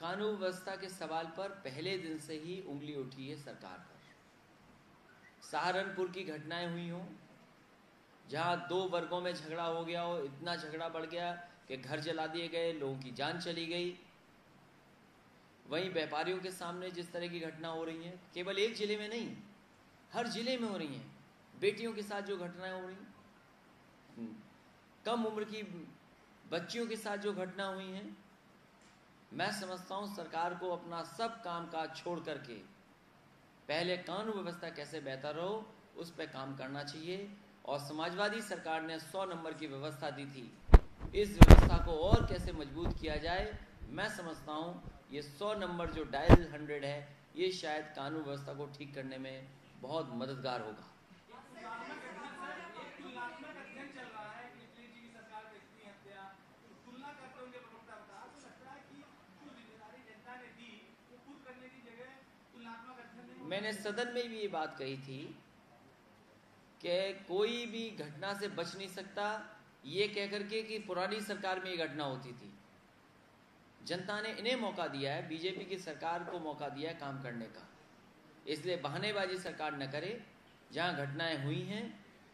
कानून व्यवस्था के सवाल पर पहले दिन से ही उंगली उठी है सरकार पर। सहारनपुर की घटनाएं हुई हों, जहां 2 वर्गों में झगड़ा हो गया हो, इतना झगड़ा बढ़ गया कि घर जला दिए गए, लोगों की जान चली गई। वहीं व्यापारियों के सामने जिस तरह की घटना हो रही है, केवल एक जिले में नहीं, हर जिले में हो रही हैं। बेटियों के साथ जो घटनाएं हो रही हैं, कम उम्र की बच्चियों के साथ जो घटना हुई हैं, मैं समझता हूं सरकार को अपना सब काम काज छोड़ करके पहले कानून व्यवस्था कैसे बेहतर हो उस पर काम करना चाहिए। और समाजवादी सरकार ने 100 नंबर की व्यवस्था दी थी, इस व्यवस्था को और कैसे मजबूत किया जाए। मैं समझता हूं ये 100 नंबर जो डायल 100 है, ये शायद कानून व्यवस्था को ठीक करने में बहुत मददगार होगा। मैंने सदन में भी ये बात कही थी कि कोई भी घटना से बच नहीं सकता ये कहकर के कि पुरानी सरकार में ये घटना होती थी। जनता ने इन्हें मौका दिया है, बीजेपी की सरकार को मौका दिया है काम करने का, इसलिए बहानेबाजी सरकार न करे। जहां घटनाएं हुई हैं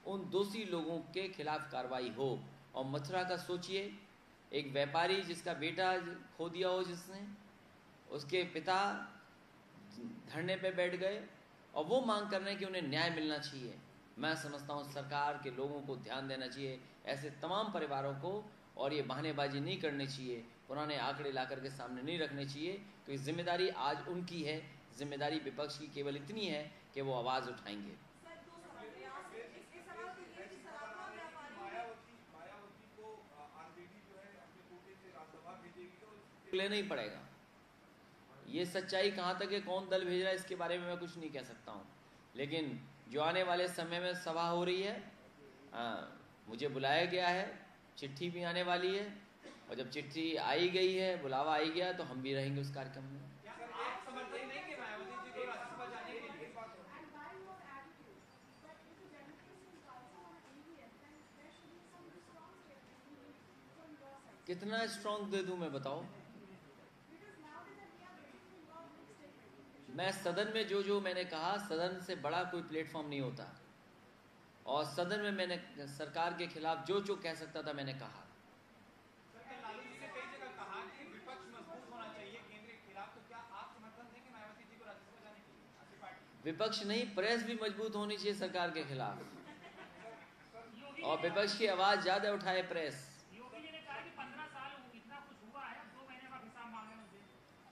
उन दोषी लोगों के खिलाफ कार्रवाई हो। और मथुरा का सोचिए, एक व्यापारी जिसका बेटा खो दिया हो, जिसने, उसके पिता धरने पे बैठ गए और वो मांग कर रहे हैं कि उन्हें न्याय मिलना चाहिए। मैं समझता हूँ सरकार के लोगों को ध्यान देना चाहिए ऐसे तमाम परिवारों को, और ये बहानेबाजी नहीं करनी चाहिए, पुराने आंकड़े ला करके सामने नहीं रखने चाहिए, क्योंकि जिम्मेदारी आज उनकी है। जिम्मेदारी विपक्ष की केवल इतनी है कि वो आवाज़ उठाएंगे। लेना ही पड़ेगा। ये सच्चाई कहाँ तक है, कौन दल भेज रहा है, इसके बारे में मैं कुछ नहीं कह सकता हूँ, लेकिन जो आने वाले समय में सभा हो रही है, मुझे बुलाया गया है, चिट्ठी भी आने वाली है, और जब चिट्ठी आई गई है, बुलावा आई गया, तो हम भी रहेंगे उस कार्यक्रम में। कितना स्ट्रॉन्ग दे दूं मैं, बताओ। मैं सदन में जो मैंने कहा, सदन से बड़ा कोई प्लेटफॉर्म नहीं होता, और सदन में मैंने सरकार के खिलाफ जो कह सकता था मैंने कहा। विपक्ष नहीं, प्रेस भी मजबूत होनी चाहिए सरकार के खिलाफ, और विपक्ष की आवाज ज्यादा उठाए प्रेस।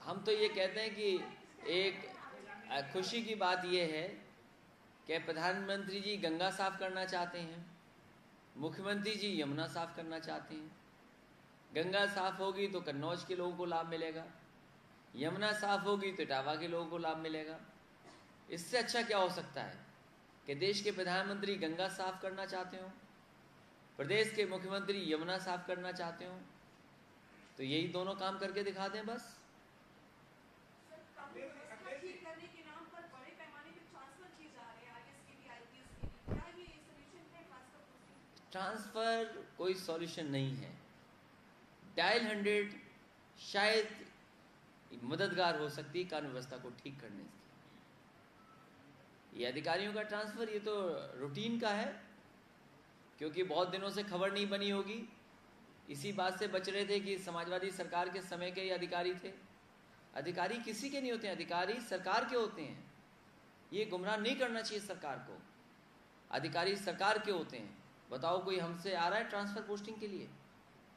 हम तो ये कहते हैं कि एक खुशी की बात यह है कि प्रधानमंत्री जी गंगा साफ करना चाहते हैं, मुख्यमंत्री जी यमुना साफ करना चाहते हैं। गंगा साफ होगी तो कन्नौज के लोगों को लाभ मिलेगा, यमुना साफ होगी तो इटावा के लोगों को लाभ मिलेगा। इससे अच्छा क्या हो सकता है कि देश के प्रधानमंत्री गंगा साफ करना चाहते हो, प्रदेश के मुख्यमंत्री यमुना साफ करना चाहते हो, तो यही दोनों काम करके दिखा दें बस। ट्रांसफर कोई सॉल्यूशन नहीं है। डायल 100 शायद मददगार हो सकती है कानून व्यवस्था को ठीक करने से। ये अधिकारियों का ट्रांसफर, ये तो रूटीन का है, क्योंकि बहुत दिनों से खबर नहीं बनी होगी, इसी बात से बच रहे थे कि समाजवादी सरकार के समय के ही अधिकारी थे। अधिकारी किसी के नहीं होते हैं, अधिकारी सरकार के होते हैं। ये गुमराह नहीं करना चाहिए सरकार को, अधिकारी सरकार के होते हैं। बताओ कोई हमसे आ रहा है ट्रांसफर पोस्टिंग के लिए,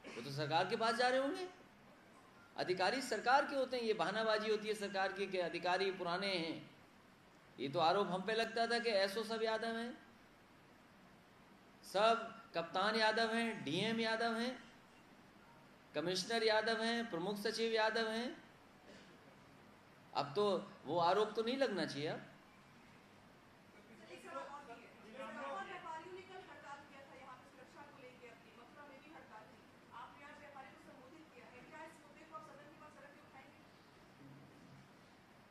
वो तो सरकार के पास जा रहे होंगे। अधिकारी सरकार के होते हैं, ये बहानाबाजी होती है सरकार की कि अधिकारी पुराने हैं। ये तो आरोप हम पे लगता था कि ऐसो सब यादव हैं, सब कप्तान यादव हैं, डीएम यादव हैं, कमिश्नर यादव हैं, प्रमुख सचिव यादव हैं। अब तो वो आरोप तो नहीं लगना चाहिए। अब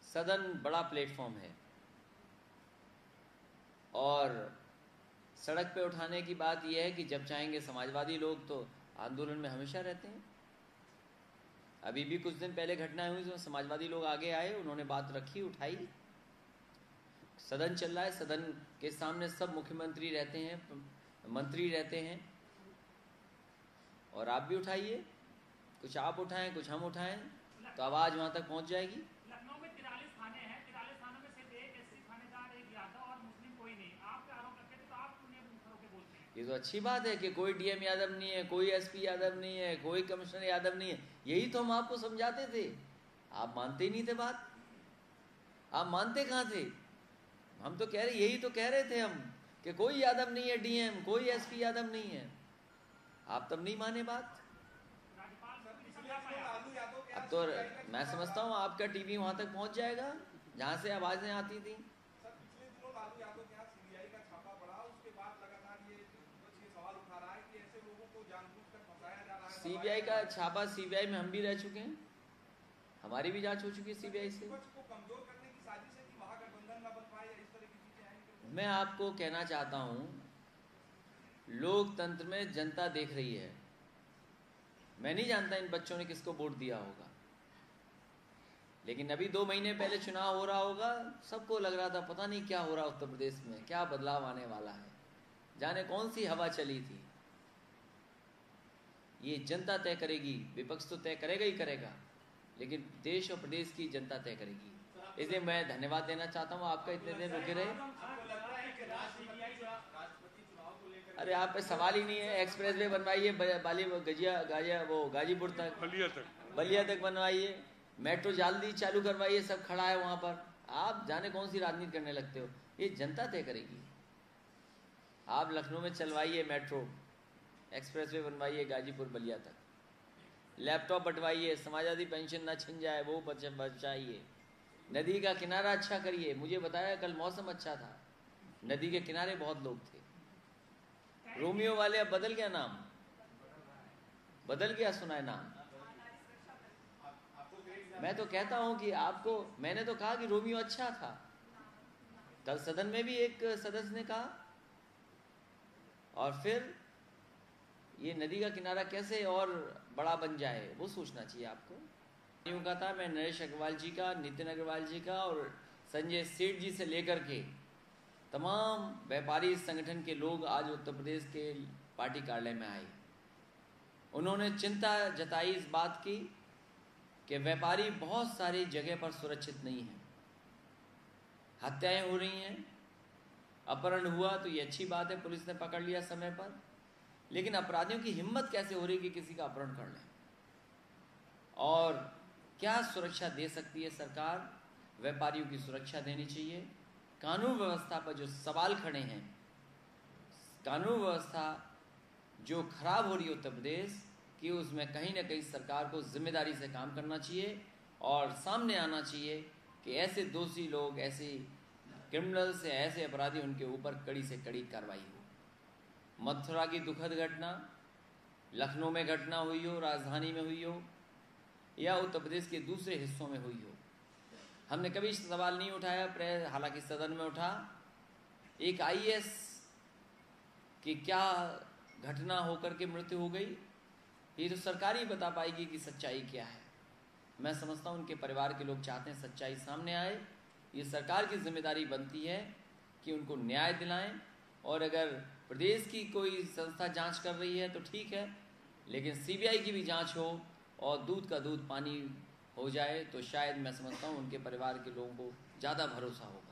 सदन बड़ा प्लेटफॉर्म है, और सड़क पे उठाने की बात यह है कि जब चाहेंगे समाजवादी लोग तो आंदोलन में हमेशा रहते हैं। अभी भी कुछ दिन पहले घटना हुई तो समाजवादी लोग आगे आए, उन्होंने बात रखी, उठाई। सदन चल रहा है, सदन के सामने सब मुख्यमंत्री रहते हैं, मंत्री रहते हैं, और आप भी उठाइए, कुछ आप उठाएं कुछ हम उठाएं, तो आवाज वहां तक पहुंच जाएगी। लखनऊ में 43 थाने हैं, 43 थानों में सिर्फ एक एससी थानेदार, एक यादव और मुस्लिम कोई नहीं। आप पे आरोप रखते थे तो आप क्यों नहीं बोलते हैं? ये तो अच्छी बात है कि कोई डीएम यादव नहीं है, कोई एसपी यादव नहीं है, कोई कमिश्नर यादव नहीं है। यही तो हम आपको समझाते थे, आप मानते ही नहीं थे बात। आप मानते कहाँ थे? हम तो कह रहे, यही तो कह रहे थे हम कि कोई यादव नहीं है डीएम, कोई एसपी यादव नहीं है। आप तब नहीं माने बात। अब तो मैं समझता हूँ आपका टीवी वहां तक पहुंच जाएगा जहां से आवाजें आती थी। सीबीआई का छापा, सीबीआई में हम भी रह चुके हैं, हमारी भी जांच हो चुकी है सीबीआई से। मैं आपको कहना चाहता हूं, लोकतंत्र में जनता देख रही है। मैं नहीं जानता इन बच्चों ने किसको वोट दिया होगा, लेकिन अभी 2 महीने पहले चुनाव हो रहा होगा, सबको लग रहा था पता नहीं क्या हो रहा उत्तर प्रदेश में, क्या बदलाव आने वाला है, जाने कौन सी हवा चली थी। ये जनता तय करेगी, विपक्ष तो तय करेगा ही करेगा, लेकिन देश और प्रदेश की जनता तय करेगी। इसलिए मैं धन्यवाद देना चाहता हूँ आपका, इतने दिन रुके रहे। अरे आप पे सवाल ही नहीं है। एक्सप्रेस वे बनवाइए, गाजीपुर तक, बलिया तक बनवाइए, मेट्रो जल्दी चालू करवाइए, सब खड़ा है वहां पर। आप जाने कौन सी राजनीति करने लगते हो, ये जनता तय करेगी। आप लखनऊ में चलवाइए मेट्रो, एक्सप्रेस वे बनवाइए गाजीपुर बलिया तक, लैपटॉप बंटवाइए, समाजवादी पेंशन ना छिन जाए वो बचाइए, नदी का किनारा अच्छा करिए। मुझे बताया कल मौसम अच्छा था, नदी के किनारे बहुत लोग थे। रोमियो वाले अब बदल गया नाम, बदल गया सुना है नाम। मैं तो कहता हूं कि आपको, मैंने तो कहा कि रोमियो अच्छा था, कल सदन में भी एक सदस्य ने कहा, और फिर ये नदी का किनारा कैसे और बड़ा बन जाए वो सोचना चाहिए आपको। यूं कहा था मैं नरेश अग्रवाल जी का, नितिन अग्रवाल जी का और संजय सेठ जी से लेकर के तमाम व्यापारी संगठन के लोग आज उत्तर प्रदेश के पार्टी कार्यालय में आए। उन्होंने चिंता जताई इस बात की कि व्यापारी बहुत सारी जगह पर सुरक्षित नहीं है, हत्याएं हो रही हैं, अपहरण हुआ तो ये अच्छी बात है, पुलिस ने पकड़ लिया समय पर, लेकिन अपराधियों की हिम्मत कैसे हो रही कि किसी का अपहरण कर लें। और क्या सुरक्षा दे सकती है सरकार? व्यापारियों की सुरक्षा देनी चाहिए। कानून व्यवस्था पर जो सवाल खड़े हैं, कानून व्यवस्था जो खराब हो रही है उत्तर प्रदेश की, उसमें कहीं ना कहीं सरकार को जिम्मेदारी से काम करना चाहिए और सामने आना चाहिए कि ऐसे दोषी लोग, ऐसे क्रिमिनल्स, ऐसे अपराधी, उनके ऊपर कड़ी से कड़ी कार्रवाई हो। मथुरा की दुखद घटना, लखनऊ में घटना हुई हो, राजधानी में हुई हो, या उत्तर प्रदेश के दूसरे हिस्सों में हुई हो, हमने कभी सवाल नहीं उठाया, हालांकि सदन में उठा। एक आईएएस की क्या घटना होकर के मृत्यु हो गई, ये तो सरकार ही बता पाएगी कि सच्चाई क्या है। मैं समझता हूँ उनके परिवार के लोग चाहते हैं सच्चाई सामने आए। ये सरकार की जिम्मेदारी बनती है कि उनको न्याय दिलाएं, और अगर प्रदेश की कोई संस्था जांच कर रही है तो ठीक है, लेकिन सीबीआई की भी जांच हो और दूध का दूध पानी हो जाए तो शायद मैं समझता हूँ उनके परिवार के लोगों को ज़्यादा भरोसा होगा।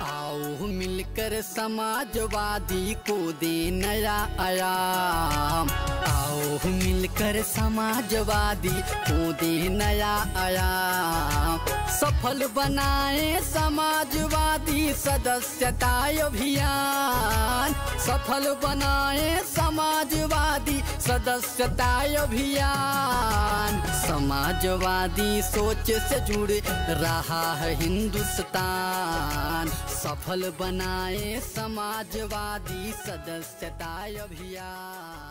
आओ मिलकर समाजवादी को दे नया आयाम, आओ मिलकर समाजवादी को दे नया आयाम, सफल बनाए समाजवादी सदस्यता अभियान, सफल बनाए समाजवादी सदस्यता अभियान। समाजवादी सोच से जुड़ रहा है हिंदुस्तान, सफल बनाए समाजवादी सदस्यता अभियान।